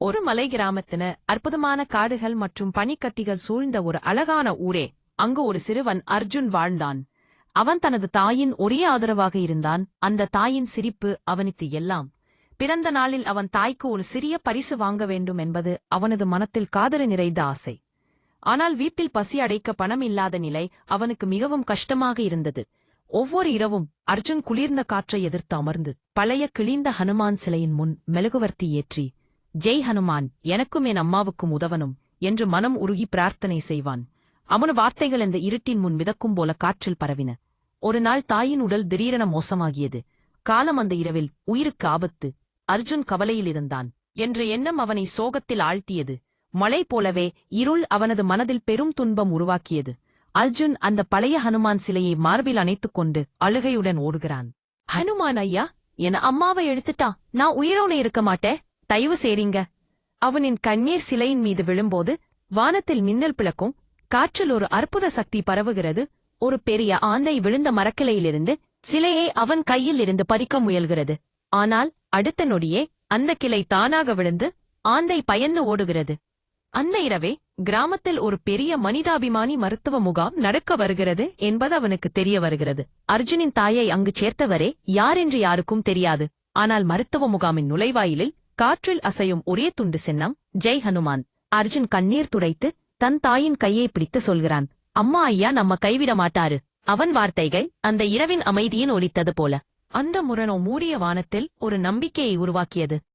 ஒரு மலை கிராமத்தின அற்புதமான காடுகள் மற்றும் பனிக்கட்டிகள் சூழ்ந்த ஒரு அழகான ஊரே. அங்கு ஒரு சிறுவன் அர்ஜுன் வாழ்ந்தான். அவன் தனது தாயின் ஒரே ஆதரவாக இருந்தான். அந்த தாயின் சிரிப்பு அவனுக்கு எல்லாம். பிறந்த நாளில் அவன் தாய்க்கு ஒரு சிறிய பரிசு வாங்க வேண்டும் என்பது அவனது மனத்தில் காதறு நிறைந்த ஆசை. ஆனால் வீட்டில் பசி அடைக்க பணம் இல்லாத நிலை அவனுக்கு மிகவும் கஷ்டமாக இருந்தது. ஒவ்வொரு இரவும் அர்ஜுன் குளிர்ந்த காற்றை எதிர்த்து அமர்ந்து பழைய கிழிந்த ஹனுமான் சிலையின் முன் மெழுகுவர்த்தி ஏற்றி, ஜெய் ஹனுமான், எனக்கும் என் அம்மாவுக்கும் உதவனும் என்று மனம் உருகி பிரார்த்தனை செய்வான். அவனு வார்த்தைகள் இந்த இருட்டின் முன் மிதக்கும் போல காற்றில் பரவின. ஒரு நாள் தாயின் உடல் திடீரென மோசமாகியது. காலம் அந்த இரவில் உயிருக்கு ஆபத்து. அர்ஜுன் கவலையில் இருந்தான் என்ற எண்ணம் அவனை சோகத்தில் ஆழ்த்தியது. மழை போலவே இருள் அவனது மனதில் பெரும் துன்பம் உருவாக்கியது. அர்ஜுன் அந்த பழைய ஹனுமான் சிலையை மார்பில் அணைத்துக் கொண்டு அழுகையுடன் ஓடுகிறான். ஹனுமான் ஐயா, என் அம்மாவை எடுத்துட்டா, நான் உயிரோட இருக்க மாட்டேன், தயவு செய்றீங்க. அவனின் கண்ணீர் சிலையின் மீது விழும்போது வானத்தில் மின்னல் பிளக்கும். காற்றில் ஒரு அற்புத சக்தி பரவுகிறது. ஒரு பெரிய ஆந்தை விழுந்த மரக்கிளையிலிருந்து சிலையை அவன் கையில் இருந்து பறிக்க முயல்கிறது. ஆனால் அடுத்த நொடியே அந்த கிளை தானாக விழுந்து ஆந்தை பயந்து ஓடுகிறது. அந்த இரவே கிராமத்தில் ஒரு பெரிய மனிதாபிமானி மருத்துவ முகாம் நடக்க வருகிறது என்பது அவனுக்கு தெரிய வருகிறது. அர்ஜுனின் தாயை அங்கு சேர்த்தவரே யாரென்று யாருக்கும் தெரியாது. ஆனால் மருத்துவ முகாமின் நுழைவாயிலில் காற்றில் அசையும் ஒரே துண்டு சின்னம், ஜெய் ஹனுமான். அர்ஜுன் கண்ணீர் துடைத்து தன் தாயின் கையை பிடித்து சொல்கிறான், அம்மா ஐயா நம்ம கைவிட மாட்டாரு. அவன் வார்த்தைகள் அந்த இரவின் அமைதியின் ஒலித்தது போல அந்த முரணோ மூடிய வானத்தில் ஒரு நம்பிக்கையை உருவாக்கியது.